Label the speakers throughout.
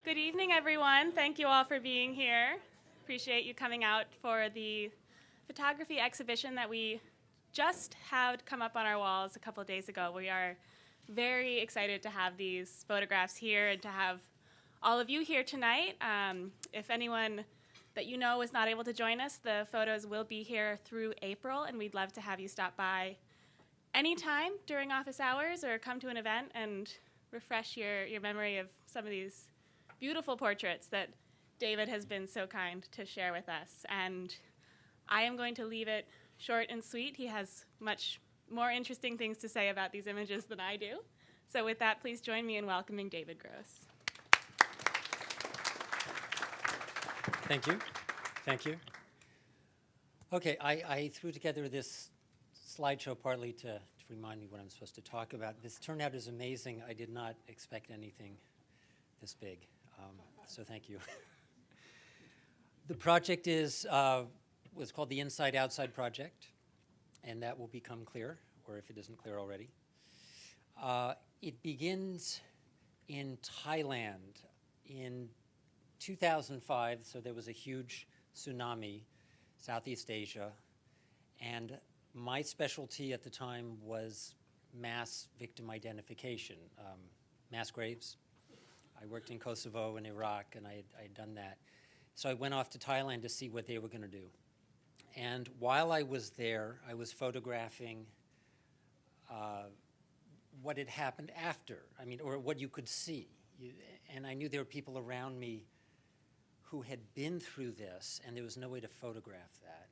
Speaker 1: Good evening, everyone. Thank you all for being here. Appreciate you coming out for the photography exhibition that we just had come up on our walls a couple of days ago. We are very excited to have these photographs here and to have all of you here tonight. If anyone that you know is not able to join us, the photos will be here through April, and we'd love to have you stop by anytime during office hours or come to an event and refresh your memory of some of these beautiful portraits that David has been so kind to share with us. And I am going to leave it short and sweet. He has much more interesting things to say about these images than I do. So with that, please join me in welcoming David Gross.
Speaker 2: Thank you. Thank you. Okay, I threw together this slideshow partly to remind me what I'm supposed to talk about. This turnout is amazing. I did not expect anything this big, so thank you. The project was called the Inside Outside Project, and that will become clear, or if it isn't clear already. It begins in Thailand in 2005, so there was a huge tsunami, Southeast Asia, and my specialty at the time was mass victim identification, mass graves. I worked in Kosovo and Iraq, and I had done that. So I went off to Thailand to see what they were going to do. And while I was there, I was photographing what had happened after, or what you could see. And I knew there were people around me who had been through this, and there was no way to photograph that.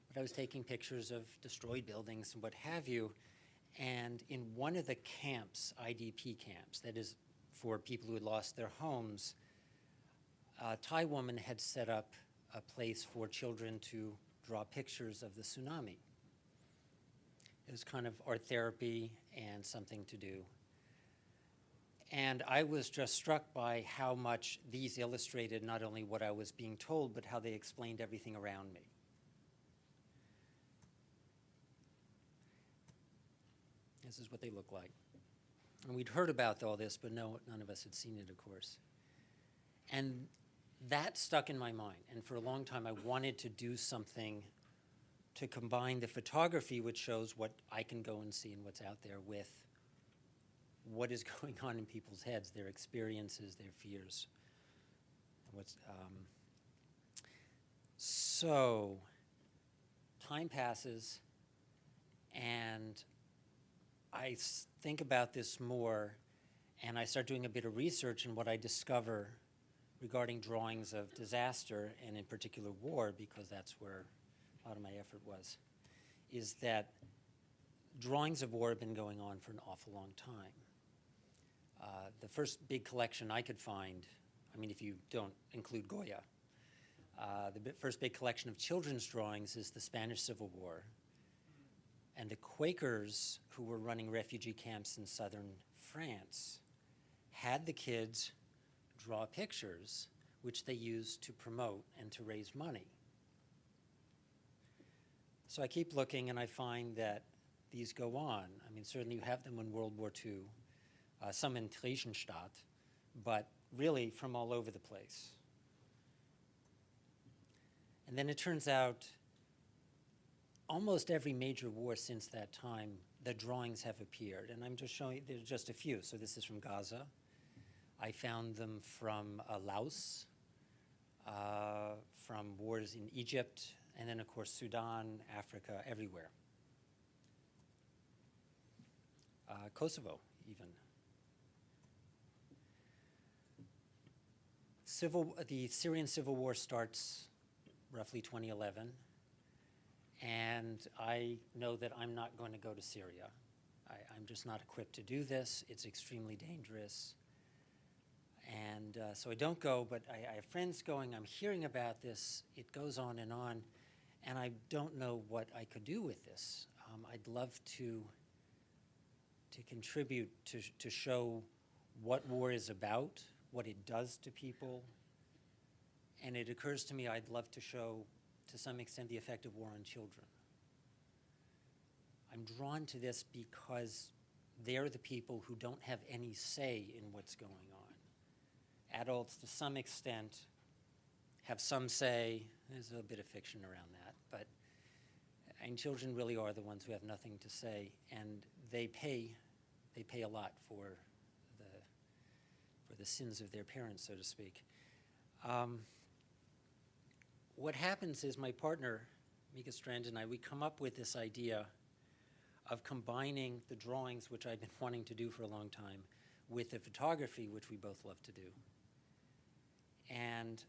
Speaker 2: But I was taking pictures of destroyed buildings and what have you, and in one of the camps, IDP camps, that is for people who had lost their homes, a Thai woman had set up a place for children to draw pictures of the tsunami. It was kind of art therapy and something to do. And I was just struck by how much these illustrated not only what I was being told, but how they explained everything around me. This is what they look like. And we'd heard about all this, but none of us had seen it, of course. And that stuck in my mind. And for a long time, I wanted to do something to combine the photography, which shows what I can go and see and what's out there, with what is going on in people's heads, their experiences, their fears. So time passes, and I think about this more, and I start doing a bit of research, and what I discover regarding drawings of disaster, and in particular war, because that's where a lot of my effort was, is that drawings of war have been going on for an awful long time. The first big collection I could find, if you don't include Goya, the first big collection of children's drawings is the Spanish Civil War. And the Quakers, who were running refugee camps in southern France, had the kids draw pictures which they used to promote and to raise money. So I keep looking, and I find that these go on. Certainly you have them in World War II, some in Theresienstadt, but really from all over the place. And then it turns out almost every major war since that time, the drawings have appeared. And I'm just showing, there's just a few. So this is from Gaza. I found them from Laos, from wars in Egypt, and then, of course, Sudan, Africa, everywhere. Kosovo, even. The Syrian civil war starts roughly 2011. And I know that I'm not going to go to Syria. I'm just not equipped to do this. It's extremely dangerous. And so I don't go, but I have friends going. I'm hearing about this. It goes on, and I don't know what I could do with this. I'd love to contribute to show what war is about, what it does to people. And it occurs to me I'd love to show, to some extent, the effect of war on children. I'm drawn to this because they're the people who don't have any say in what's going on. adults, to some extent, have some say. There's a bit of fiction around that, but and children really are the ones who have nothing to say, and they pay a lot for the sins of their parents, so to speak. What happens is my partner, Mika Strand, and I, we come up with this idea of combining the drawings, which I've been wanting to do for a long time, with the photography, which we both love to do. And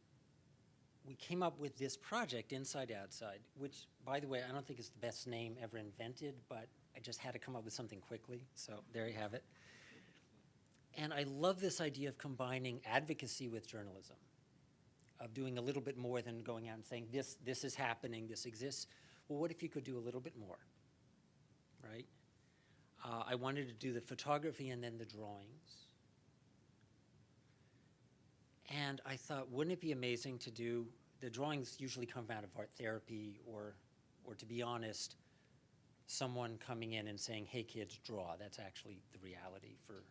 Speaker 2: we came up with this project, Inside Outside, which, by the way, I don't think is the best name ever invented, but I just had to come up with something quickly, so there you have it. And I love this idea of combining advocacy with journalism, of doing a little bit more than going out and saying, this is happening, this exists. Well, what if you could do a little bit more, right? I wanted to do the photography and then the drawings. And I thought, wouldn't it be amazing to do, the drawings usually come out of art therapy or to be honest, someone coming in and saying, hey kids, draw. That's actually the reality for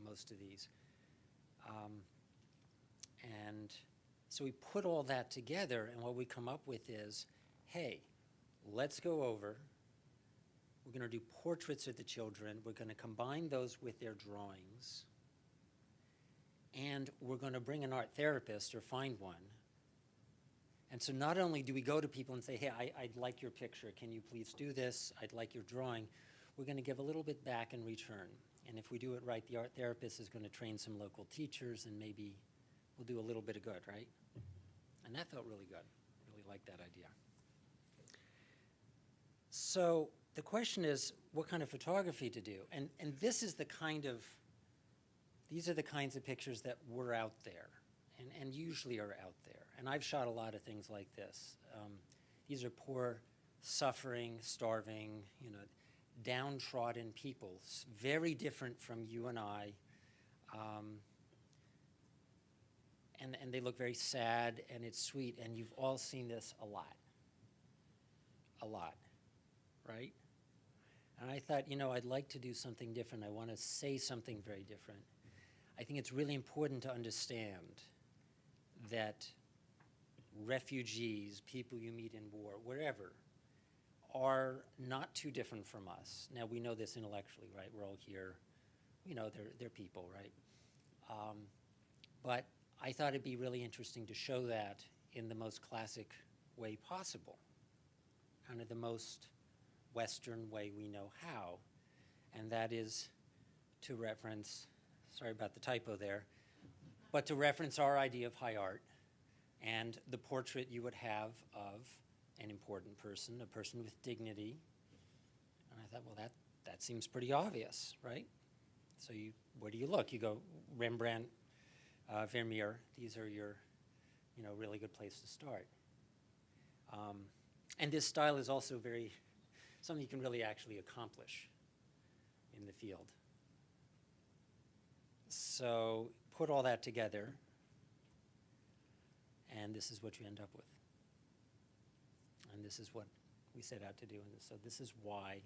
Speaker 2: most of these. And so we put all that together, and what we come up with is, hey, let's go over. We're going to do portraits of the children. We're going to combine those with their drawings. And we're going to bring an art therapist or find one. And so not only do we go to people and say, hey, I'd like your picture. Can you please do this? I'd like your drawing. We're going to give a little bit back in return. And if we do it right, the art therapist is going to train some local teachers, and maybe we'll do a little bit of good, right? And that felt really good. Really liked that idea. So the question is, what kind of photography to do? And this is the kind of, these are the kinds of pictures that were out there and usually are out there. And I've shot a lot of things like this. These are poor, suffering, starving, downtrodden people, very different from you and I. And they look very sad, and it's sweet, and you've all seen this a lot, right? And I thought, I'd like to do something different. I want to say something very different. I think it's really important to understand that refugees, people you meet in war, wherever, are not too different from us. Now, we know this intellectually, right? We're all here. They're people, right? But I thought it'd be really interesting to show that in the most classic way possible, kind of the most Western way we know how, and that is to reference, sorry about the typo there, but to reference our idea of high art and the portrait you would have of an important person, a person with dignity. And I thought, well, that seems pretty obvious, right? So where do you look? You go Rembrandt, Vermeer. These are your, really good place to start. And this style is also something you can really actually accomplish in the field. So put all that together, and this is what you end up with. And this is what we set out to do. And so this is why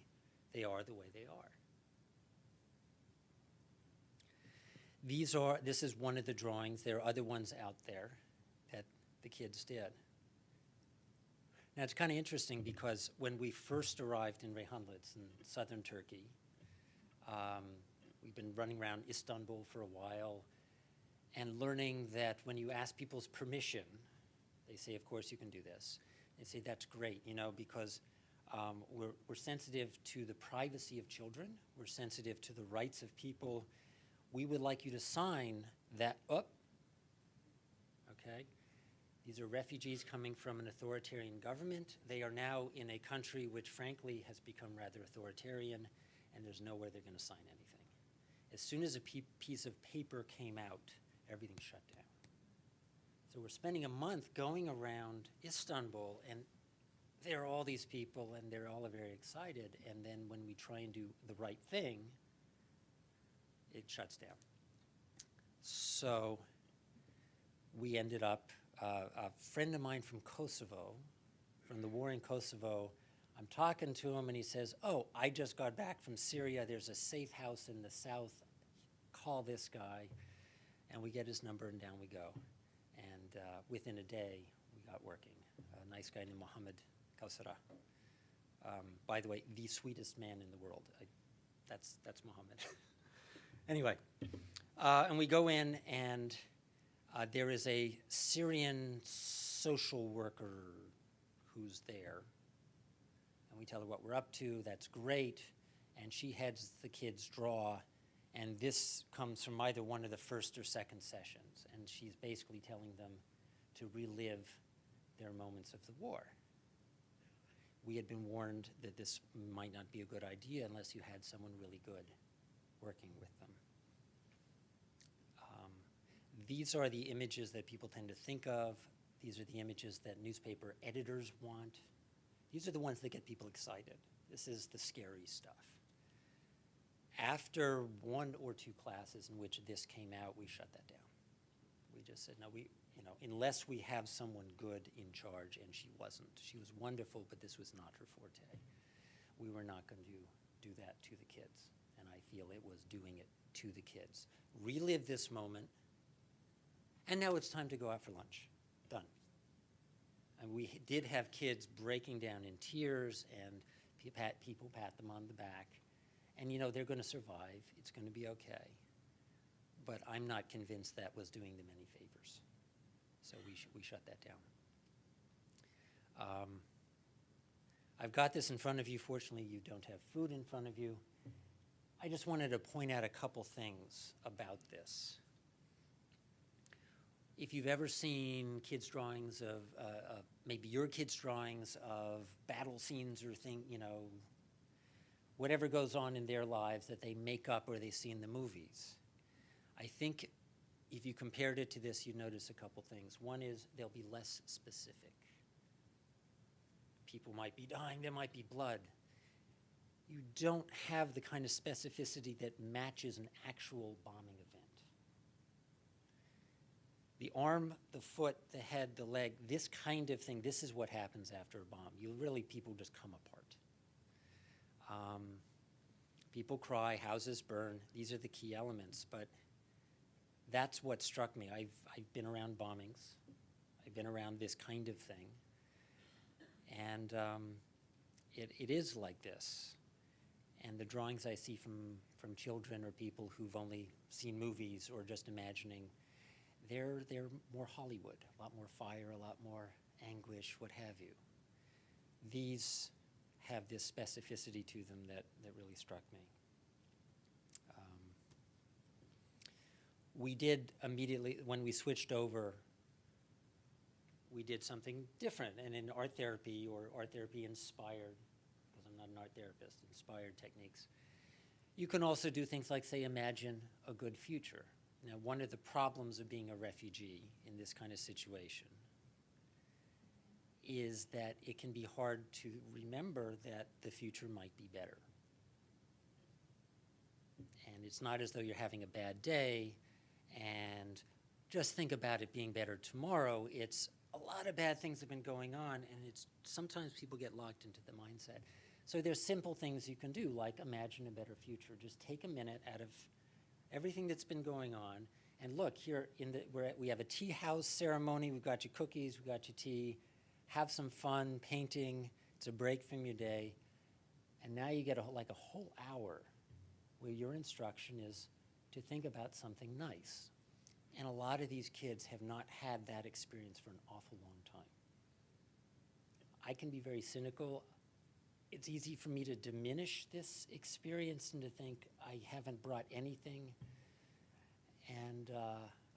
Speaker 2: they are the way they are. This is one of the drawings. There are other ones out there that the kids did. Now, it's kind of interesting because when we first arrived in Reyhanlitz in southern Turkey, we've been running around Istanbul for a while and learning that when you ask people's permission, they say, of course you can do this. They say, that's great, because we're sensitive to the privacy of children. We're sensitive to the rights of people. We would like you to sign that up, okay? These are refugees coming from an authoritarian government. They are now in a country which, frankly, has become rather authoritarian, and there's nowhere they're going to sign anything. As soon as a piece of paper came out, everything shut down. So we're spending a month going around Istanbul, and there are all these people, and they're all very excited, and then when we try and do the right thing, it shuts down. So we ended up, a friend of mine from Kosovo, from the war in Kosovo, I'm talking to him and he says, oh, I just got back from Syria. There's a safe house in the south. Call this guy. And we get his number, and down we go. And within a day, we got working. A nice guy named Mohammed Kausara. By the way, the sweetest man in the world. That's Mohammed. Anyway, and we go in, and there is a Syrian social worker who's there. And we tell her what we're up to. That's great. And she heads the kids' draw. And this comes from either one of the first or second sessions. And she's basically telling them to relive their moments of the war. We had been warned that this might not be a good idea unless you had someone really good working with them. These are the images that people tend to think of. These are the images that newspaper editors want. These are the ones that get people excited. This is the scary stuff. After one or two classes in which this came out, we shut that down. We just said, no, unless we have someone good in charge, and she wasn't. She was wonderful, but this was not her forte. We were not going to do that to the kids, and I feel it was doing it to the kids. Relive this moment, and now it's time to go out for lunch. Done. And we did have kids breaking down in tears, and people pat them on the back. And, they're going to survive. It's going to be okay. But I'm not convinced that was doing them any favors. So we shut that down. I've got this in front of you. Fortunately, you don't have food in front of you. I just wanted to point out a couple things about this. If you've ever seen kids' drawings of, maybe your kids' drawings of battle scenes or whatever goes on in their lives that they make up or they see in the movies, I think if you compared it to this, you'd notice a couple things. One is they'll be less specific. People might be dying, there might be blood. You don't have the kind of specificity that matches an actual bombing event. The arm, the foot, the head, the leg, this kind of thing, this is what happens after a bomb. People just come apart. People cry, houses burn. These are the key elements, but that's what struck me. I've been around bombings. I've been around this kind of thing. And it is like this. And the drawings I see from children or people who've only seen movies or just imagining, they're more Hollywood, a lot more fire, a lot more anguish, what have you. These have this specificity to them that really struck me. We did immediately, when we switched over, we did something different. And in art therapy, or art therapy inspired, because I'm not an art therapist, inspired techniques, you can also do things like, say, imagine a good future. Now, one of the problems of being a refugee in this kind of situation is that it can be hard to remember that the future might be better. And it's not as though you're having a bad day and just think about it being better tomorrow. It's a lot of bad things have been going on, and sometimes people get locked into the mindset. So there's simple things you can do, like imagine a better future. Just take a minute out of everything that's been going on, and look, here we have a tea house ceremony. We've got your cookies, we've got your tea. Have some fun painting. It's a break from your day. And now you get a whole hour where your instruction is to think about something nice. And a lot of these kids have not had that experience for an awful long time. I can be very cynical. It's easy for me to diminish this experience and to think I haven't brought anything. And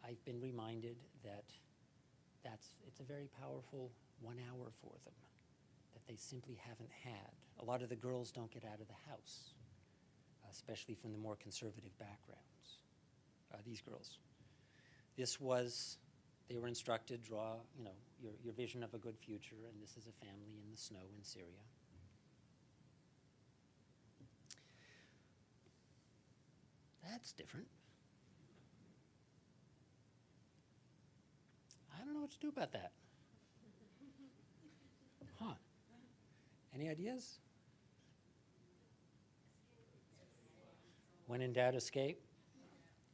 Speaker 2: I've been reminded that it's a very powerful 1 hour for them that they simply haven't had. A lot of the girls don't get out of the house, especially from the more conservative backgrounds. These girls. They were instructed, draw, your vision of a good future, and this is a family in the snow in Syria. That's different. I don't know what to do about that. Huh. Any ideas? When in doubt, escape.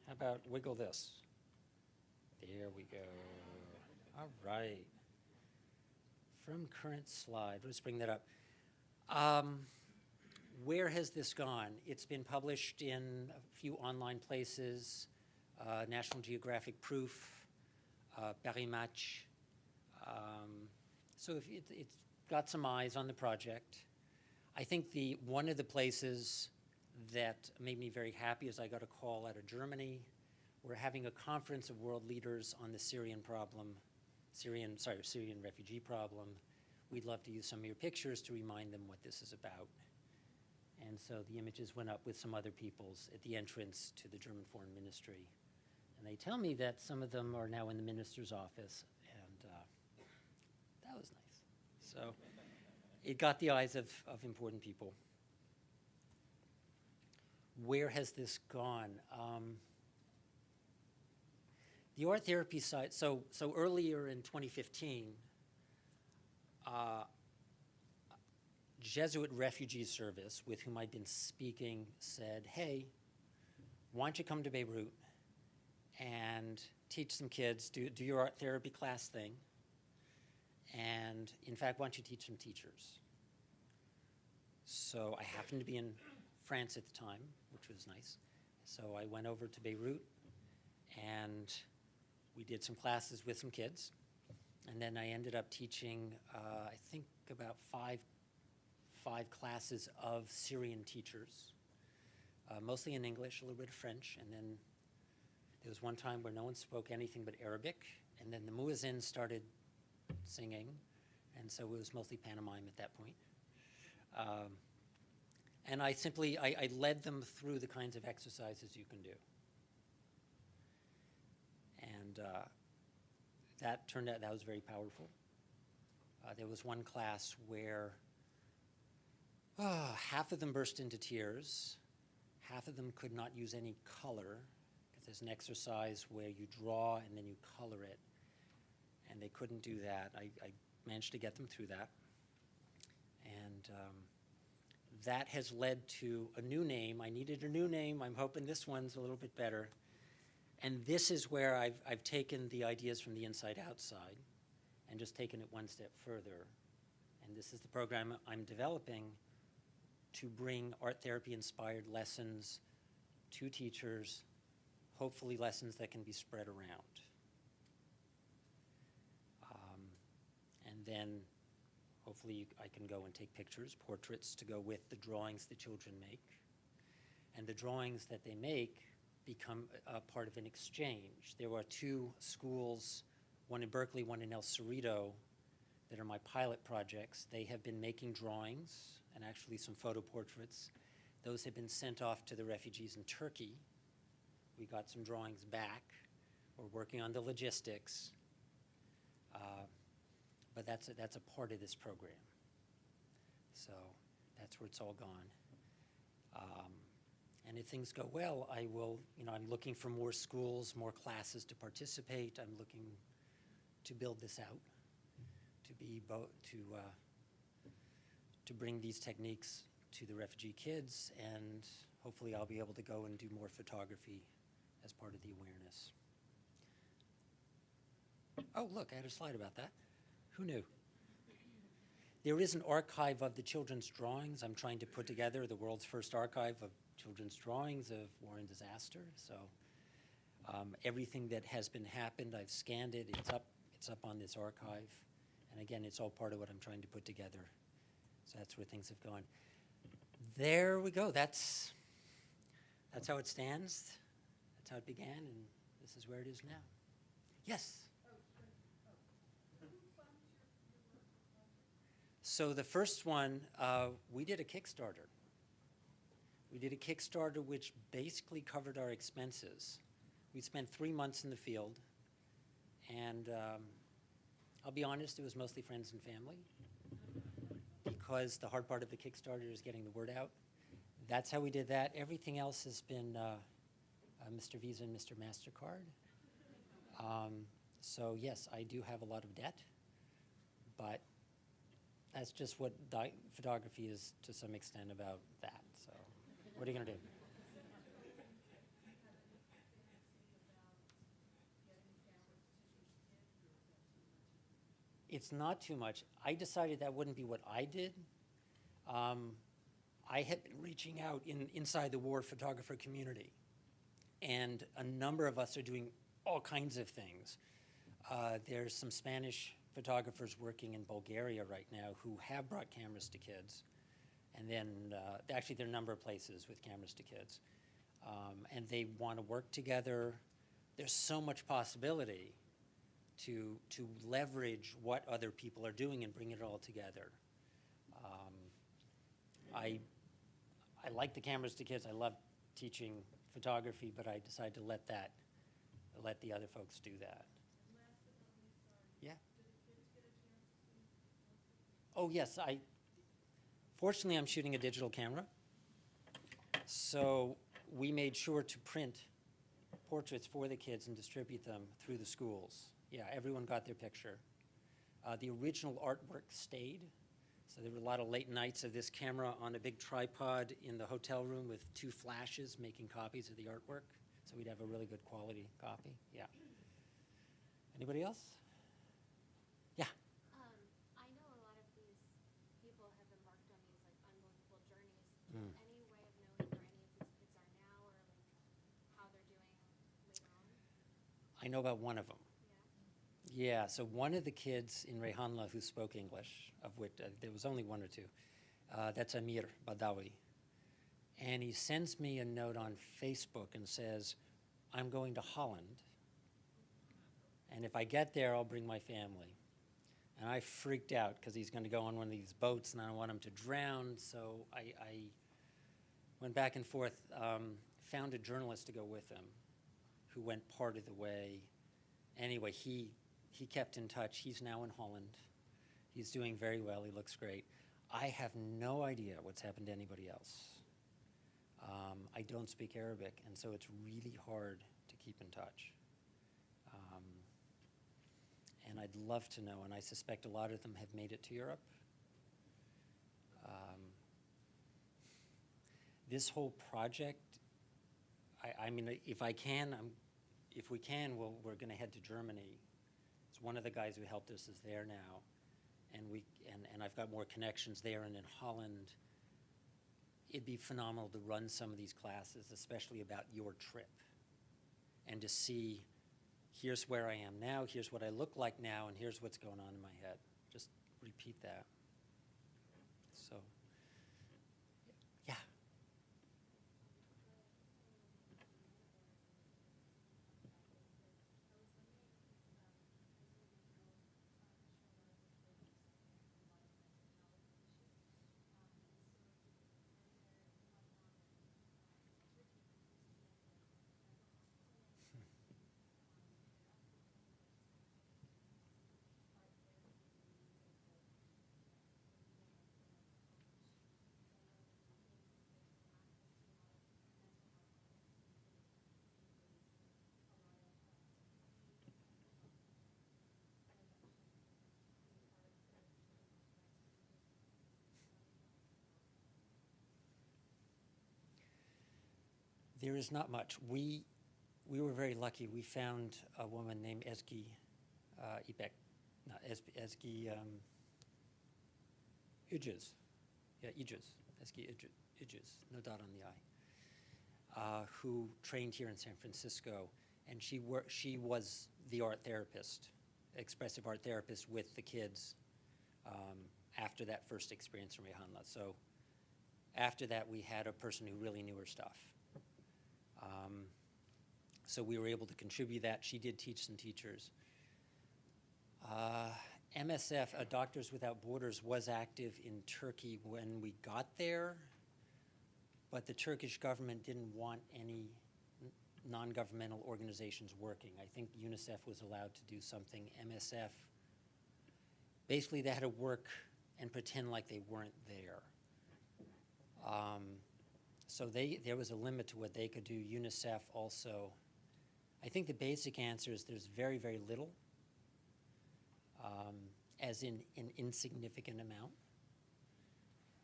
Speaker 2: How about wiggle this? There we go. All right. From current slide, let's bring that up. Where has this gone? It's been published in a few online places, National Geographic Proof, Paris Match. So it's got some eyes on the project. I think one of the places that made me very happy is I got a call out of Germany. We're having a conference of world leaders on the Syrian refugee problem. We'd love to use some of your pictures to remind them what this is about. And so the images went up with some other people's at the entrance to the German Foreign Ministry. And they tell me that some of them are now in the minister's office, and that was nice. So it got the eyes of important people. Where has this gone? The art therapy side, so earlier in 2015, Jesuit Refugee Service, with whom I'd been speaking, said, hey, why don't you come to Beirut and teach some kids, do your art therapy class thing, and in fact, why don't you teach some teachers? So I happened to be in France at the time, which was nice. So I went over to Beirut, and we did some classes with some kids. And then I ended up teaching, I think, about five classes of Syrian teachers, mostly in English, a little bit of French. And then there was one time where no one spoke anything but Arabic. And then the muezzin started singing. And so it was mostly pantomime at that point. And I led them through the kinds of exercises you can do. And that turned out, that was very powerful. There was one class where half of them burst into tears. Half of them could not use any color, because there's an exercise where you draw and then you color it. And they couldn't do that. I managed to get them through that. And that has led to a new name. I needed a new name. I'm hoping this one's a little bit better. And this is where I've taken the ideas from the inside outside and just taken it one step further. And this is the program I'm developing to bring art therapy inspired lessons to teachers, hopefully lessons that can be spread around. And then hopefully I can go and take pictures, portraits to go with the drawings the children make. And the drawings that they make become a part of an exchange. There are two schools, one in Berkeley, one in El Cerrito, that are my pilot projects. They have been making drawings and actually some photo portraits. Those have been sent off to the refugees in Turkey. We got some drawings back. We're working on the logistics. But that's a part of this program. So that's where it's all gone. And if things go well, I will, I'm looking for more schools, more classes to participate. I'm looking to build this out, to bring these techniques to the refugee kids, and hopefully I'll be able to go and do more photography as part of the awareness. Oh, look, I had a slide about that. Who knew? There is an archive of the children's drawings. I'm trying to put together the world's first archive of children's drawings of war and disaster. So everything that has been happened, I've scanned it. It's up on this archive. And again, it's all part of what I'm trying to put together. So that's where things have gone. There we go. That's how it stands. That's how it began, and this is where it is now. Yes? So the first one, we did a Kickstarter. We did a Kickstarter which basically covered our expenses. We spent 3 months in the field, and I'll be honest, it was mostly friends and family, because the hard part of the Kickstarter is getting the word out. That's how we did that. Everything else has been Mr. Visa and Mr. MasterCard. So yes, I do have a lot of debt, but that's just what photography is to some extent about that. So what are you going to do? It's not too much. I decided that wouldn't be what I did. I had been reaching out inside the war photographer community, and a number of us are doing all kinds of things. There's some Spanish photographers working in Bulgaria right now who have brought cameras to kids, and then actually there are a number of places with cameras to kids, and they want to work together. There's so much possibility to leverage what other people are doing and bring it all together. I like the cameras to kids. I love teaching photography, but I decided to let the other folks do that. Yeah. Oh yes, fortunately I'm shooting a digital camera, so we made sure to print portraits for the kids and distribute them through the schools. Yeah, everyone got their picture. The original artwork stayed, so there were a lot of late nights of this camera on a big tripod in the hotel room with 2 flashes making copies of the artwork, so we'd have a really good quality copy. Yeah. Anybody else? Yeah.
Speaker 3: I know a lot of these people have embarked on these like unbelievable journeys.
Speaker 2: Mm.
Speaker 3: Any way of knowing where any of these kids are now, or like how they're doing later on?
Speaker 2: I know about one of them.
Speaker 3: Yeah.
Speaker 2: Yeah, so one of the kids in Rehanla who spoke English, of which there was only 1 or 2, that's Amir Badawi. And he sends me a note on Facebook and says, I'm going to Holland, and if I get there, I'll bring my family. And I freaked out because he's going to go on one of these boats, and I don't want him to drown, so I went back and forth, found a journalist to go with him who went part of the way. Anyway, he kept in touch. He's now in Holland. He's doing very well. He looks great. I have no idea what's happened to anybody else. I don't speak Arabic, and so it's really hard to keep in touch. And I'd love to know, and I suspect a lot of them have made it to Europe. This whole project, I mean, if we can, we're going to head to Germany. It's one of the guys who helped us is there now, and I've got more connections there and in Holland. It'd be phenomenal to run some of these classes, especially about your trip, and to see, here's where I am now, here's what I look like now, and here's what's going on in my head. Just repeat that. So, yeah. There is not much. We were very lucky. We found a woman named Ezgi Ibek, not Ezgi Ijiz. Yeah, Ijiz. Ezgi Ijiz, no dot on the I, who trained here in San Francisco, and she was the art therapist, expressive art therapist with the kids after that first experience in Rehanla. So after that, we had a person who really knew her stuff. So we were able to contribute that. She did teach some teachers. MSF, Doctors Without Borders, was active in Turkey when we got there, but the Turkish government didn't want any non-governmental organizations working. I think UNICEF was allowed to do something. MSF, basically they had to work and pretend like they weren't there. So there was a limit to what they could do. UNICEF also, I think the basic answer is there's very, very little, as in an insignificant amount.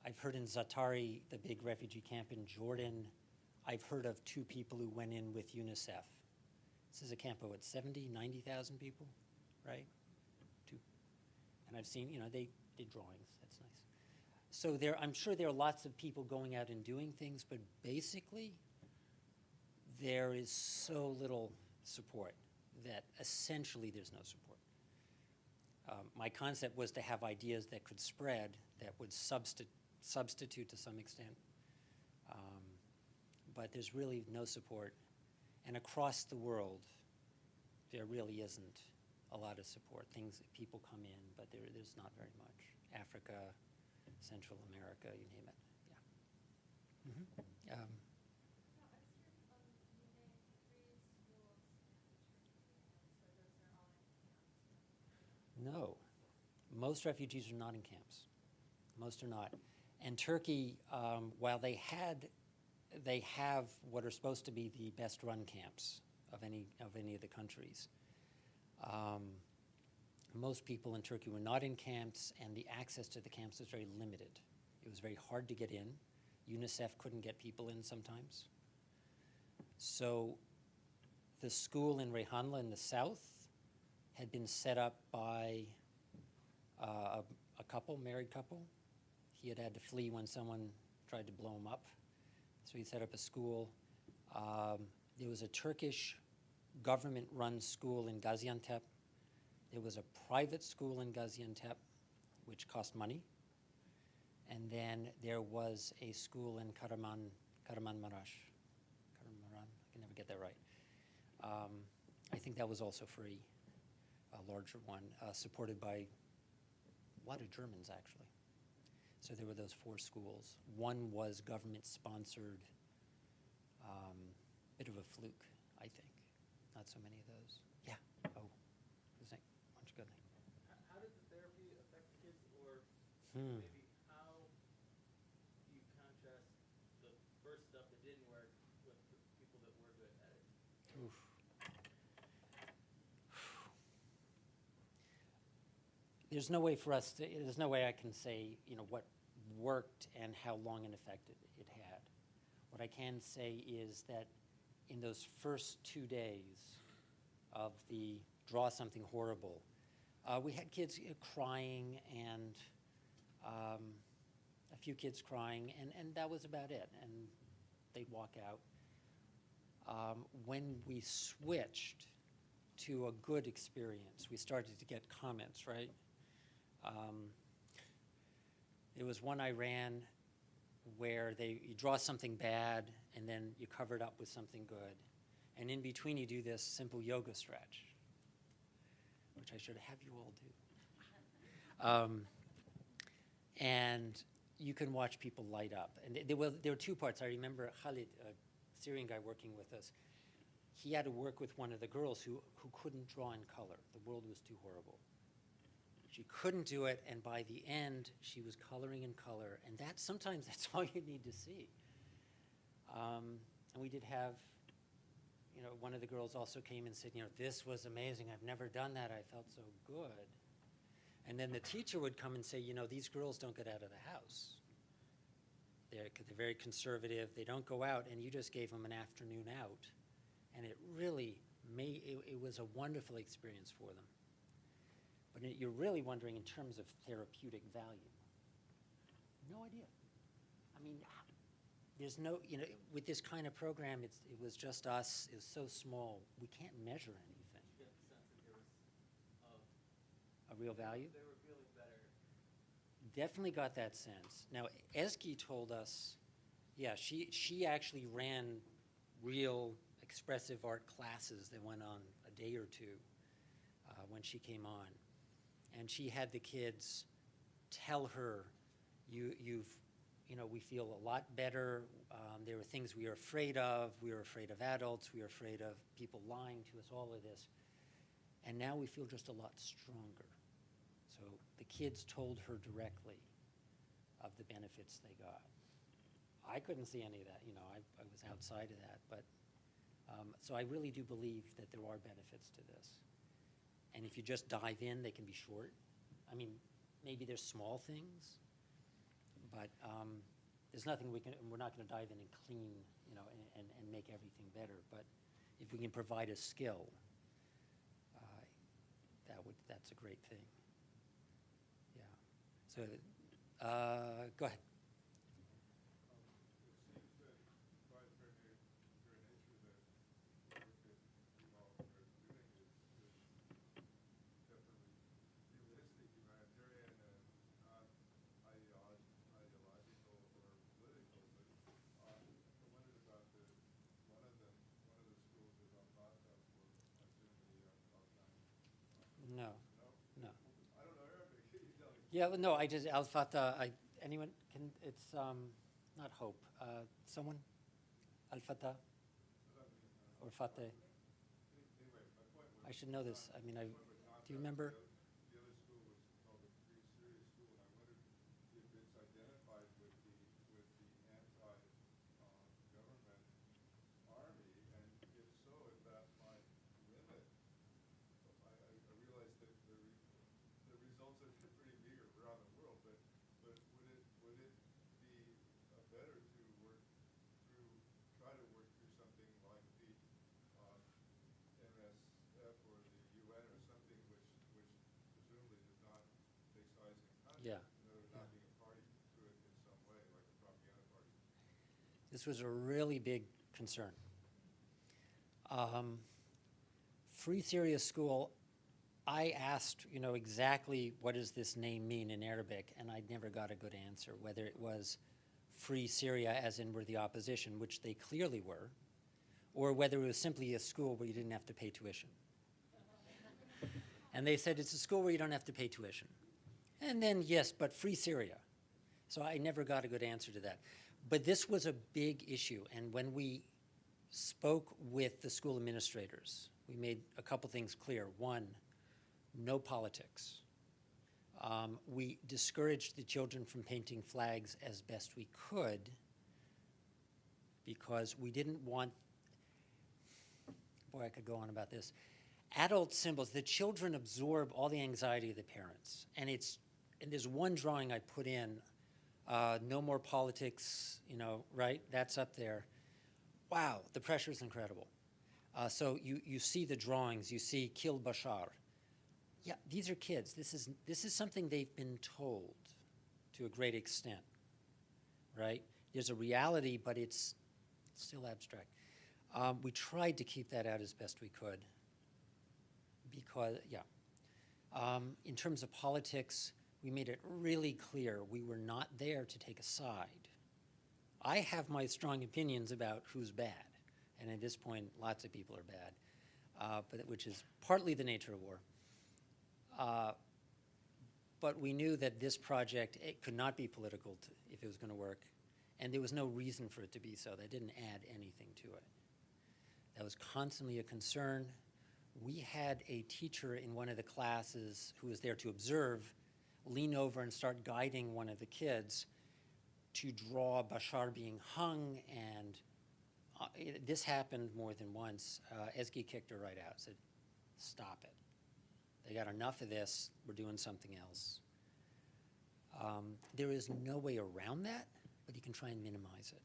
Speaker 2: I've heard in Zatari, the big refugee camp in Jordan, I've heard of 2 people who went in with UNICEF. This is a camp of what, 70, 90,000 people, right? 2. And I've seen, they did drawings. That's nice. So I'm sure there are lots of people going out and doing things, but basically, there is so little support that essentially there's no support. My concept was to have ideas that could spread, that would substitute to some extent. But there's really no support. And across the world, there really isn't a lot of support. People come in, but there's not very much. Africa, Central America, you name it. Yeah. Mm-hmm.
Speaker 3: No, I was curious, you named 3 schools in Turkey, and so those are all in camps.
Speaker 2: No. Most refugees are not in camps. Most are not. And Turkey, while they have what are supposed to be the best run camps of any of the countries. Most people in Turkey were not in camps, and the access to the camps was very limited. It was very hard to get in. UNICEF couldn't get people in sometimes. So the school in Reyhanlı in the south had been set up by a married couple. He had to flee when someone tried to blow him up. So he set up a school. There was a Turkish government-run school in Gaziantep. There was a private school in Gaziantep, which cost money. And then there was a school in Kahramanmaraş. Kahramanmaraş, I can never get that right. I think that was also free, a larger one, supported by a lot of Germans, actually. So there were those 4 schools. One was government-sponsored, bit of a fluke, I think. Not so many of those. Yeah. Oh, who's that? Why don't you go there?
Speaker 4: How did the therapy affect the kids, or maybe how do you contrast the first stuff that didn't work with the people that were good at it?
Speaker 2: Oof. There's no way I can say, what worked and how long an effect it had. What I can say is that in those first 2 days of the draw something horrible, we had kids crying and a few kids crying, and that was about it, and they'd walk out. When we switched to a good experience, we started to get comments, right? There was one I ran where you draw something bad and then you cover it up with something good. And in between you do this simple yoga stretch, which I should have you all do. And you can watch people light up. And there were 2 parts. I remember Khalid, a Syrian guy working with us, he had to work with one of the girls who couldn't draw in color. The world was too horrible. She couldn't do it, and by the end, she was coloring in color, and sometimes that's all you need to see. And we did have, one of the girls also came and said, this was amazing. I've never done that. I felt so good. And then the teacher would come and say, these girls don't get out of the house. They're very conservative. They don't go out, and you just gave them an afternoon out. And it really it was a wonderful experience for them. But you're really wondering in terms of therapeutic value. No idea. I mean, there's no, with this kind of program, it was just us. It was so small. We can't measure anything.
Speaker 4: Did you get the sense that there was
Speaker 2: A real value?
Speaker 4: they were feeling better?
Speaker 2: Definitely got that sense. Now, Ezgi told us, she actually ran real expressive art classes that went on a day or 2 when she came on. And she had the kids tell her, we feel a lot better. There were things we were afraid of. We were afraid of adults. We were afraid of people lying to us, all of this. And now we feel just a lot stronger. So the kids told her directly of the benefits they got. I couldn't see any of that. I was outside of that. But so I really do believe that there are benefits to this. And if you just dive in, they can be short. I mean, maybe there's small things, but there's nothing we're not going to dive in and clean, and make everything better. But if we can provide a skill, that's a great thing. So, go ahead.
Speaker 5: It seems that by its very nature that the work that you all are doing is definitely humanistic, humanitarian, and not ideological or political. But I wondered about one of the schools is Al-Fatah for, I assume, the Palestine.
Speaker 2: No,
Speaker 5: No?
Speaker 2: no.
Speaker 5: I don't know Arabic. Can you tell me?
Speaker 2: Yeah, well, no, I just, Al Fatah, anyone can, it's, not Hope, someone? Al Fatah or Fateh?
Speaker 5: Anyway, my point was.
Speaker 2: I should know this. I mean,
Speaker 5: My point was not
Speaker 2: do you
Speaker 5: that.
Speaker 2: remember?
Speaker 5: The other school was called the Free Syria School, and I wondered if it's identified with the anti-government army, and if so, if that might limit. I realize that the results are pretty meager around the world, but would it be better to try to work through something like the MSF or the UN or something which presumably does not take sides in conflict,
Speaker 2: Yeah.
Speaker 5: in other words, not being a party to it in some way, like a propaganda party?
Speaker 2: This was a really big concern. Free Syria School, I asked, exactly what does this name mean in Arabic, and I never got a good answer, whether it was Free Syria as in we're the opposition, which they clearly were, or whether it was simply a school where you didn't have to pay tuition. And they said, it's a school where you don't have to pay tuition. And then, yes, but Free Syria. So I never got a good answer to that. But this was a big issue, and when we spoke with the school administrators, we made a couple things clear. One, no politics. We discouraged the children from painting flags as best we could because we didn't want, boy, I could go on about this. Adult symbols, the children absorb all the anxiety of the parents. And there's one drawing I put in, no more politics, right? That's up there. Wow, the pressure is incredible. So you see the drawings, you see kill Bashar. Yeah, these are kids. This is something they've been told to a great extent, right? There's a reality, but it's still abstract. We tried to keep that out as best we could because, in terms of politics, we made it really clear we were not there to take a side. I have my strong opinions about who's bad, and at this point, lots of people are bad, which is partly the nature of war. But we knew that this project, it could not be political if it was going to work, and there was no reason for it to be so. That didn't add anything to it. That was constantly a concern. We had a teacher in one of the classes who was there to observe lean over and start guiding one of the kids to draw Bashar being hung, and this happened more than once. Ezgi kicked her right out, said, stop it. They got enough of this, we're doing something else. There is no way around that, but you can try and minimize it.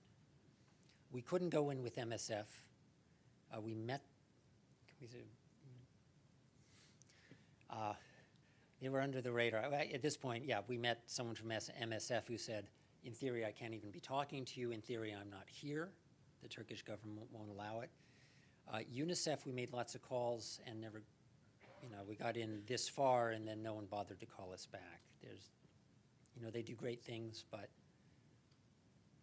Speaker 2: We couldn't go in with MSF. We met, they were under the radar. At this point, we met someone from MSF who said, in theory, I can't even be talking to you. In theory, I'm not here. The Turkish government won't allow it. UNICEF, we made lots of calls and never, we got in this far and then no one bothered to call us back. They do great things, but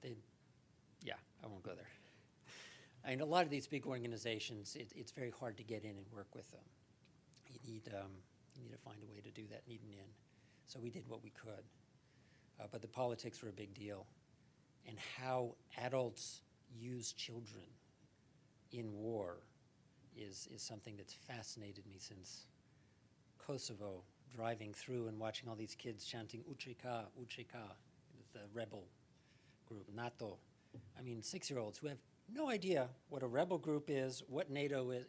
Speaker 2: I won't go there. I mean, a lot of these big organizations, it's very hard to get in and work with them. You need to find a way to do that, need an in. So we did what we could. But the politics were a big deal. And how adults use children in war is something that's fascinated me since Kosovo, driving through and watching all these kids chanting Ucheka, Ucheka, the rebel group, NATO. I mean, 6-year-olds who have no idea what a rebel group is, what NATO is,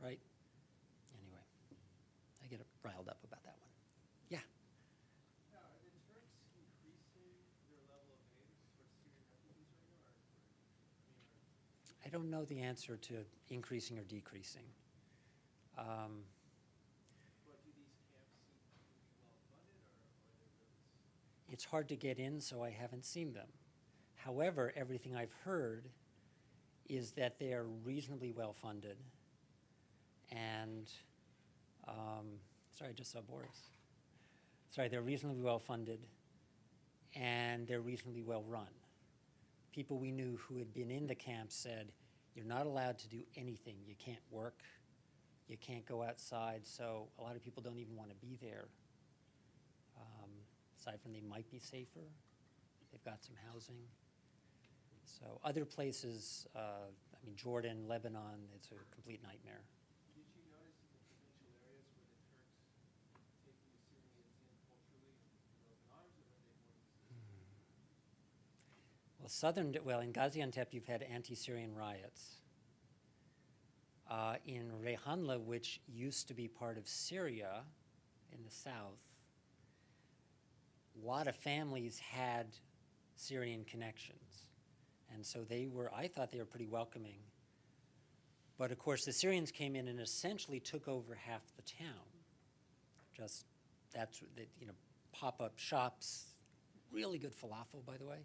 Speaker 2: right? Anyway, I get riled up about that one. Yeah?
Speaker 4: Now, are the Turks increasing their level of aid towards Syrian refugees right now?
Speaker 2: I don't know the answer to increasing or decreasing.
Speaker 4: But do these camps seem to be well funded, or are they really
Speaker 2: It's hard to get in, so I haven't seen them. However, everything I've heard is that they are reasonably well funded, and sorry, I just saw Boris. Sorry, they're reasonably well funded, and they're reasonably well run. People we knew who had been in the camp said, you're not allowed to do anything. You can't work. You can't go outside. So a lot of people don't even want to be there. Aside from they might be safer. They've got some housing. So other places, I mean, Jordan, Lebanon, it's a complete nightmare.
Speaker 4: Did you notice in the provincial areas where the Turks taking the Syrians in culturally with open arms, or were they more resistant?
Speaker 2: Well, in Gaziantep, you've had anti-Syrian riots. In Rehanla, which used to be part of Syria in the south, a lot of families had Syrian connections. And so I thought they were pretty welcoming. But of course, the Syrians came in and essentially took over half the town. Pop-up shops, really good falafel, by the way.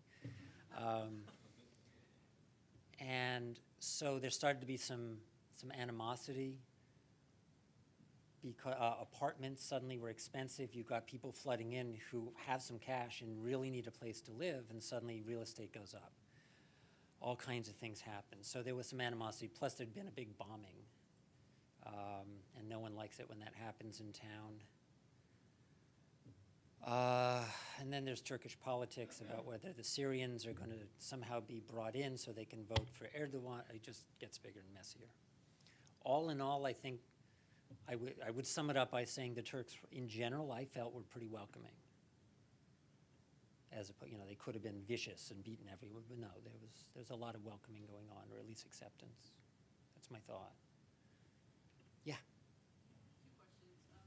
Speaker 2: And so there started to be some animosity because apartments suddenly were expensive. You've got people flooding in who have some cash and really need a place to live, and suddenly real estate goes up. All kinds of things happen. So there was some animosity, plus there'd been a big bombing. And no one likes it when that happens in town. And then there's Turkish politics about whether the Syrians are going to somehow be brought in so they can vote for Erdogan. It just gets bigger and messier. All in all, I think I would sum it up by saying the Turks, in general, I felt were pretty welcoming. They could have been vicious and beaten everyone, but no, there's a lot of welcoming going on, or at least acceptance. That's my thought. Yeah.
Speaker 6: Two questions. The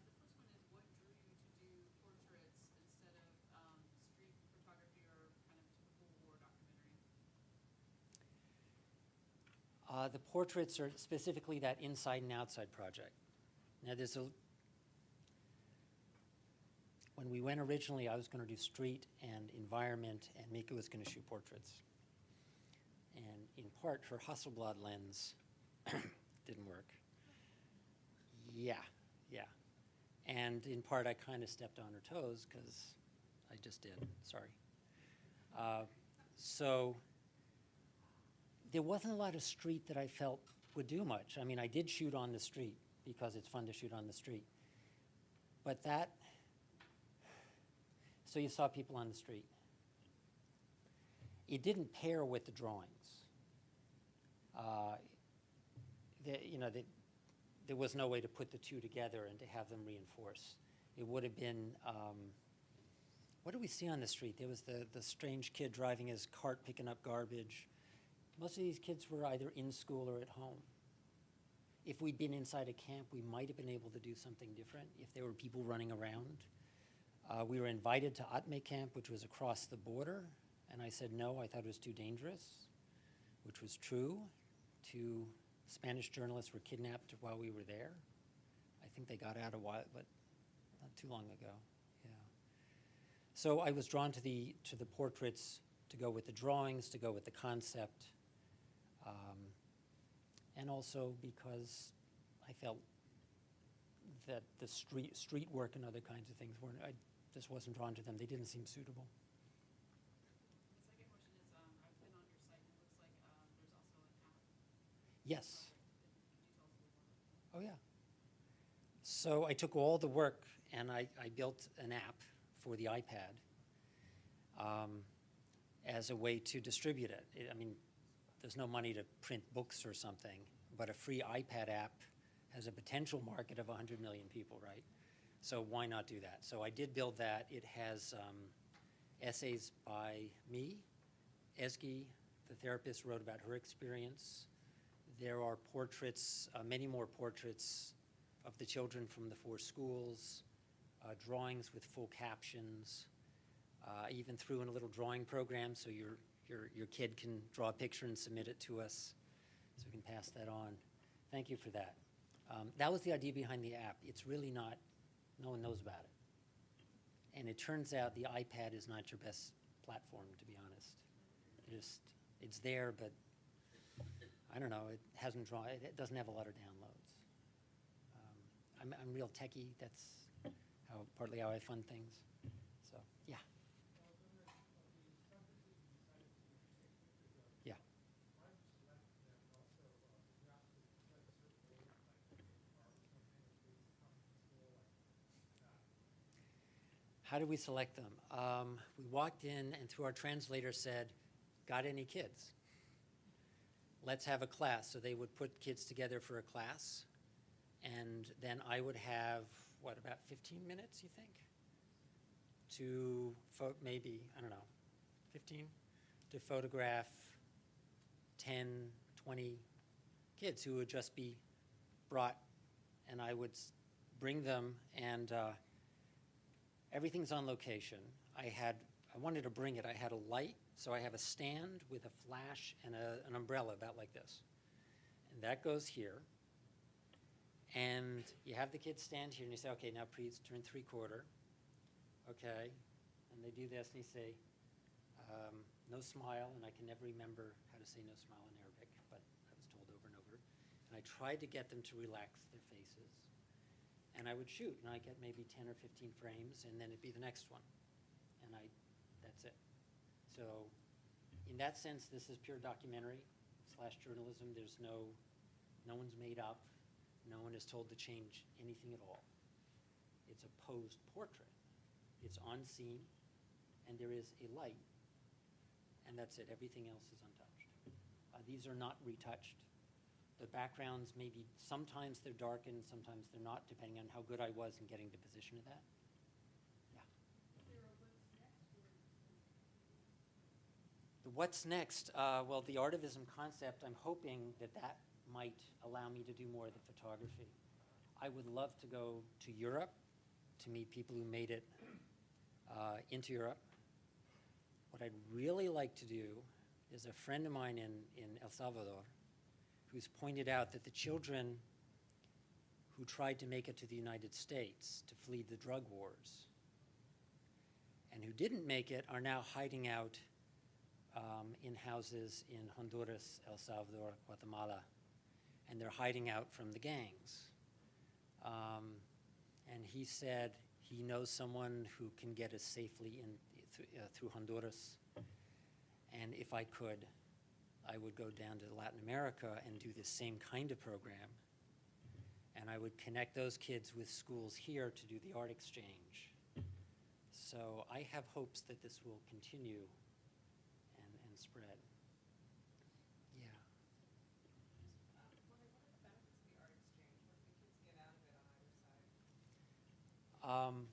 Speaker 6: first one is, what drew you to do portraits instead of street photography or kind of typical war documentary?
Speaker 2: The portraits are specifically that inside and outside project. Now, when we went originally, I was going to do street and environment, and Mika was going to shoot portraits. And in part, her Hasselblad lens didn't work. Yeah. And in part, I kind of stepped on her toes, because I just did. Sorry. So there wasn't a lot of street that I felt would do much. I mean, I did shoot on the street, because it's fun to shoot on the street. But so you saw people on the street. It didn't pair with the drawings. There was no way to put the two together and to have them reinforce. It would have been, what did we see on the street? There was the strange kid driving his cart picking up garbage. Most of these kids were either in school or at home. If we'd been inside a camp, we might have been able to do something different if there were people running around. We were invited to Atme camp, which was across the border, and I said no, I thought it was too dangerous, which was true. 2 Spanish journalists were kidnapped while we were there. I think they got out a while, but not too long ago. Yeah. So I was drawn to the portraits to go with the drawings, to go with the concept, and also because I felt that the street work and other kinds of things I just wasn't drawn to them. They didn't seem suitable.
Speaker 6: The second question is, I've been on your site, and it looks like there's also an app.
Speaker 2: Yes.
Speaker 6: Could you tell us a little more about that?
Speaker 2: Oh, yeah. So I took all the work and I built an app for the iPad as a way to distribute it. I mean, there's no money to print books or something, but a free iPad app has a potential market of 100 million people, right? So why not do that? So I did build that. It has essays by me. Ezgi, the therapist, wrote about her experience. There are portraits, many more portraits of the children from the 4 schools, drawings with full captions. I even threw in a little drawing program so your kid can draw a picture and submit it to us so we can pass that on. Thank you for that. That was the idea behind the app. It's really not, no one knows about it. And it turns out the iPad is not your best platform, to be honest. It's there, but I don't know, it doesn't have a lot of downloads. I'm real techie, that's partly how I fund things. So, yeah. Yeah. How do we select them? We walked in and through our translator said, got any kids? Let's have a class. So they would put kids together for a class. And then I would have, about 15 minutes, you think? To maybe, I don't know, 15? To photograph 10, 20 kids who would just be brought. And I would bring them, and everything's on location. I wanted to bring it. I had a light, so I have a stand with a flash and an umbrella about like this. And that goes here. And you have the kids stand here, and you say, okay, now please turn 3/4. Okay. And they do this, and you say, no smile, and I can never remember how to say no smile in Arabic, but I was told over and over. And I tried to get them to relax their faces. And I would shoot, and I'd get maybe 10 or 15 frames, and then it'd be the next one. And that's it. So in that sense, this is pure documentary / journalism. There's no one's made up. No one is told to change anything at all. It's a posed portrait. It's on scene, and there is a light, and that's it. Everything else is untouched. These are not retouched. The backgrounds maybe, sometimes they're darkened, sometimes they're not, depending on how good I was in getting the position of that. Yeah. The what's next? Well, the artivism concept, I'm hoping that might allow me to do more of the photography. I would love to go to Europe to meet people who made it into Europe. What I'd really like to do is a friend of mine in El Salvador who's pointed out that the children who tried to make it to the United States to flee the drug wars and who didn't make it are now hiding out in houses in Honduras, El Salvador, Guatemala, and they're hiding out from the gangs. And he said he knows someone who can get us safely through Honduras, and if I could, I would go down to Latin America and do the same kind of program. And I would connect those kids with schools here to do the art exchange. So I have hopes that this will continue and spread. Yeah.
Speaker 6: What are the benefits of the art exchange? What do the kids get out of it on either side?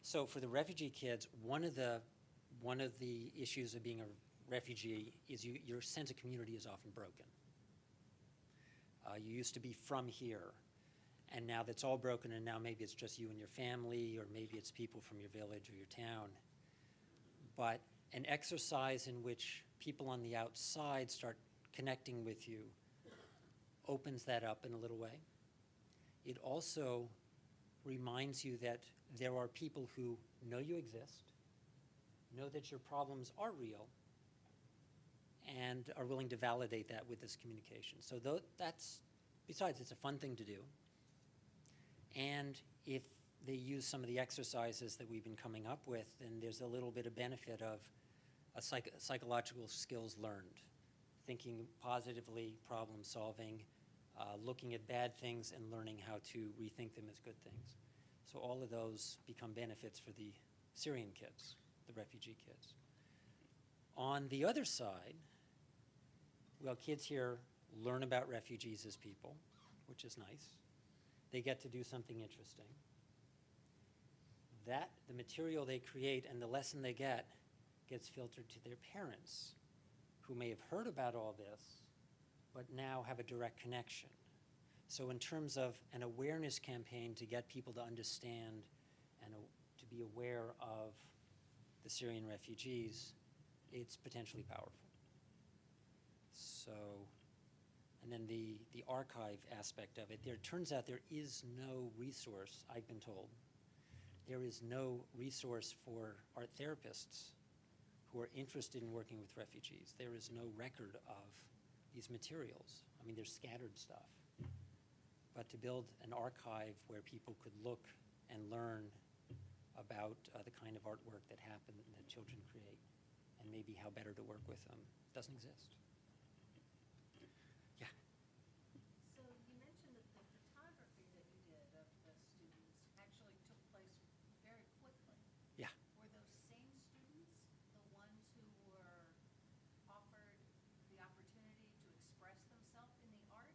Speaker 2: So for the refugee kids, one of the issues of being a refugee is your sense of community is often broken. You used to be from here, and now that's all broken, and now maybe it's just you and your family, or maybe it's people from your village or your town. But an exercise in which people on the outside start connecting with you opens that up in a little way. It also reminds you that there are people who know you exist, know that your problems are real, and are willing to validate that with this communication. So besides, it's a fun thing to do. And if they use some of the exercises that we've been coming up with, then there's a little bit of benefit of psychological skills learned. Thinking positively, problem solving, looking at bad things and learning how to rethink them as good things. So all of those become benefits for the Syrian kids, the refugee kids. On the other side, well, kids here learn about refugees as people, which is nice. They get to do something interesting. The material they create and the lesson they get gets filtered to their parents, who may have heard about all this, but now have a direct connection. So in terms of an awareness campaign to get people to understand and to be aware of the Syrian refugees, it's potentially powerful. So, and then the archive aspect of it, turns out there is no resource, I've been told, there is no resource for art therapists who are interested in working with refugees. There is no record of these materials. I mean, there's scattered stuff. But to build an archive where people could look and learn about the kind of artwork that children create, and maybe how better to work with them, doesn't exist. Yeah.
Speaker 6: So you mentioned that the photography that you did of the students actually took place very quickly.
Speaker 2: Yeah.
Speaker 6: Were those same students the ones who were offered the opportunity to express themselves in the art?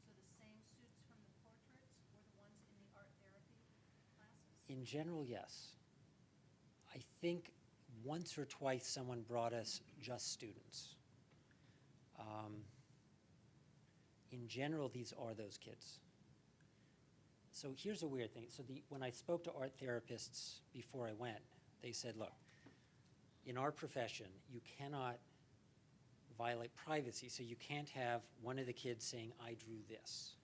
Speaker 6: So the same students from the portraits were the ones in the art therapy classes?
Speaker 2: In general, yes. I think once or twice someone brought us just students. In general, these are those kids. So here's a weird thing. So when I spoke to art therapists before I went, they said, look, in our profession, you cannot violate privacy, so you can't have one of the kids saying, I drew this.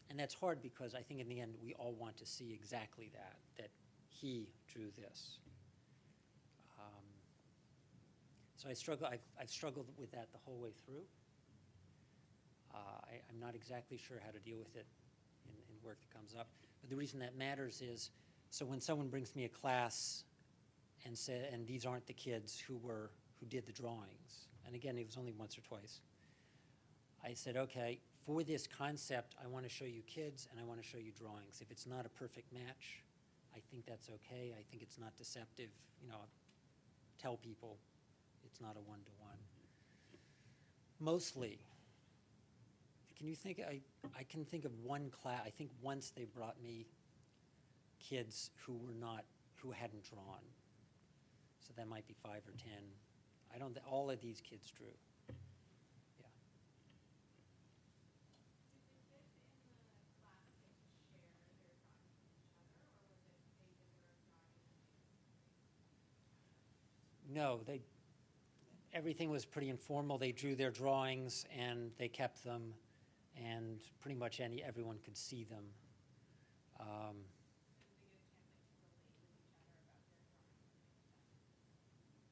Speaker 2: And that's hard because I think in the end, we all want to see exactly that he drew this. So I've struggled with that the whole way through. I'm not exactly sure how to deal with it in work that comes up. But the reason that matters is, so when someone brings me a class and these aren't the kids who did the drawings, and again, it was only once or twice, I said, okay, for this concept, I want to show you kids and I want to show you drawings. If it's not a perfect match, I think that's okay. I think it's not deceptive. Tell people it's not a one-to-one. Mostly, can you think, I can think of one class, I think once they brought me kids who hadn't drawn. So that might be 5 or 10. All of these kids drew. Yeah.
Speaker 3: Did the kids in the class get to share their drawings with each other, or was it they did their own drawings?
Speaker 2: No, everything was pretty informal. They drew their drawings and they kept them, and pretty much everyone could see them.
Speaker 3: Did they get a chance to relate with each other about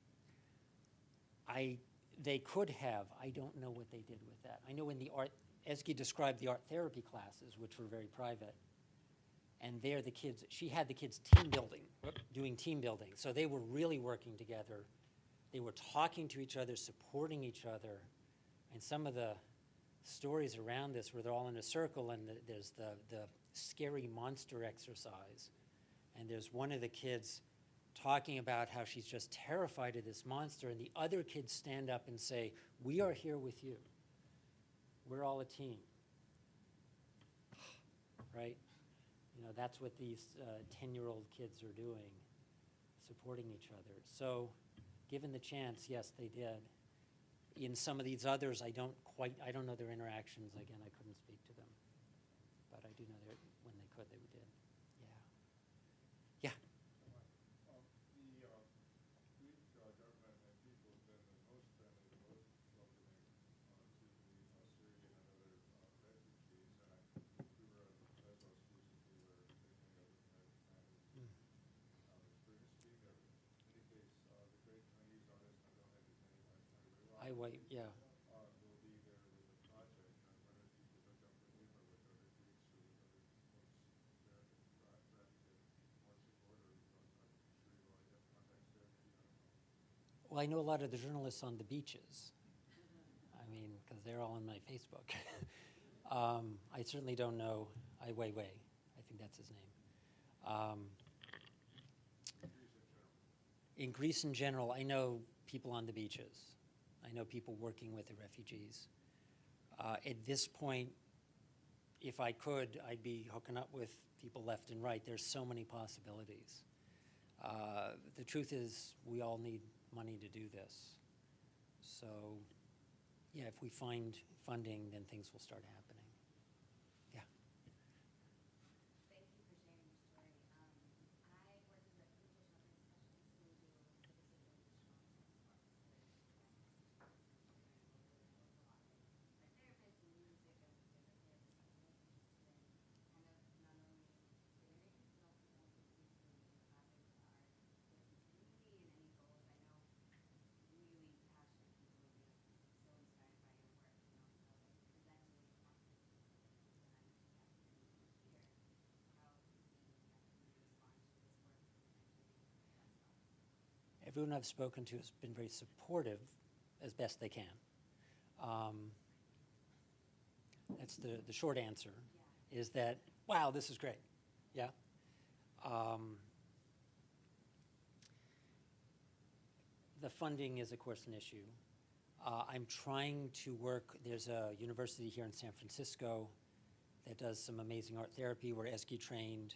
Speaker 3: their drawings?
Speaker 2: They could have. I don't know what they did with that. I know in the art, Ezgi described the art therapy classes, which were very private. And there she had the kids doing team building. So they were really working together. They were talking to each other, supporting each other. And some of the stories around this where they're all in a circle and there's the scary monster exercise. And there's one of the kids talking about how she's just terrified of this monster, and the other kids stand up and say, we are here with you. We're all a team. Right? That's what these 10-year-old kids are doing, supporting each other. So given the chance, yes, they did. In some of these others, I don't know their interactions. Again, I couldn't speak to them. But I do know when they could, they did. Yeah. Yeah.
Speaker 5: The Greek government and people have been the most friendly, the most welcoming to the Syrian and other refugees. And we were at Lesbos recently where many other experience being there. Indicates the great Chinese artist, I don't have his name,
Speaker 2: Yeah.
Speaker 5: will be there with the project. And I wonder if you could hook up with him or with other Greeks or with other folks there to try to get more support, or I'm sure you already have contacts there, maybe, I don't know.
Speaker 2: Well, I know a lot of the journalists on the beaches. I mean, because they're all on my Facebook. I certainly don't know Ai Weiwei. I think that's his name. In Greece in general, I know people on the beaches. I know people working with the refugees. At this point, if I could, I'd be hooking up with people left and right. There's so many possibilities. The truth is, we all need money to do this. So, yeah, if we find funding, then things will start happening. Yeah.
Speaker 7: Thank you for sharing your story. I work as a communication marketing specialist who do citizen engagement. My therapist and music of different kids. I'm really interested in kind of not only
Speaker 2: everyone I've spoken to has been very supportive as best they can. That's the short answer, is that, wow, this is great. Yeah. The funding is, of course, an issue. I'm trying to work, there's a university here in San Francisco that does some amazing art therapy. We're ESG trained.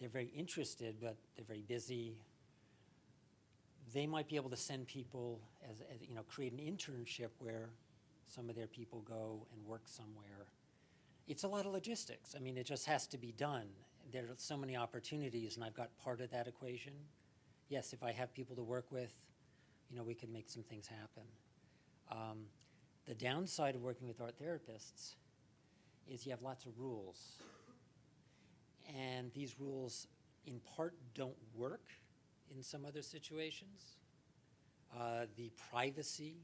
Speaker 2: They're very interested, but they're very busy. They might be able to send people as create an internship where some of their people go and work somewhere. It's a lot of logistics. I mean, it just has to be done. There are so many opportunities, and I've got part of that equation. Yes, if I have people to work with, we can make some things happen. The downside of working with art therapists is you have lots of rules. And these rules, in part, don't work in some other situations. The privacy,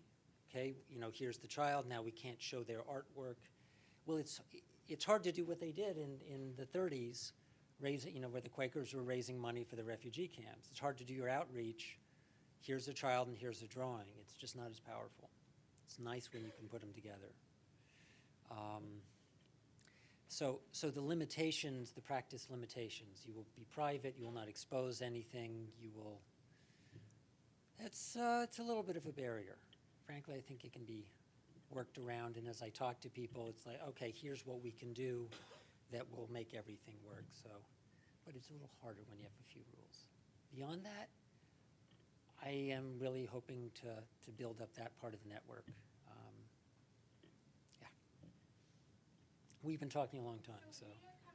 Speaker 2: okay, here's the child, now we can't show their artwork. Well, it's hard to do what they did in the 30s, where the Quakers were raising money for the refugee camps. It's hard to do your outreach. Here's a child and here's a drawing. It's just not as powerful. It's nice when you can put them together. So the limitations, the practice limitations, you will be private, you will not expose anything, you will, it's a little bit of a barrier. Frankly, I think it can be worked around, and as I talk to people, it's like, okay, here's what we can do that will make everything work. So, but it's a little harder when you have a few rules. Beyond that, I am really hoping to build up that part of the network. Yeah. We've been talking a long time, so.
Speaker 3: In your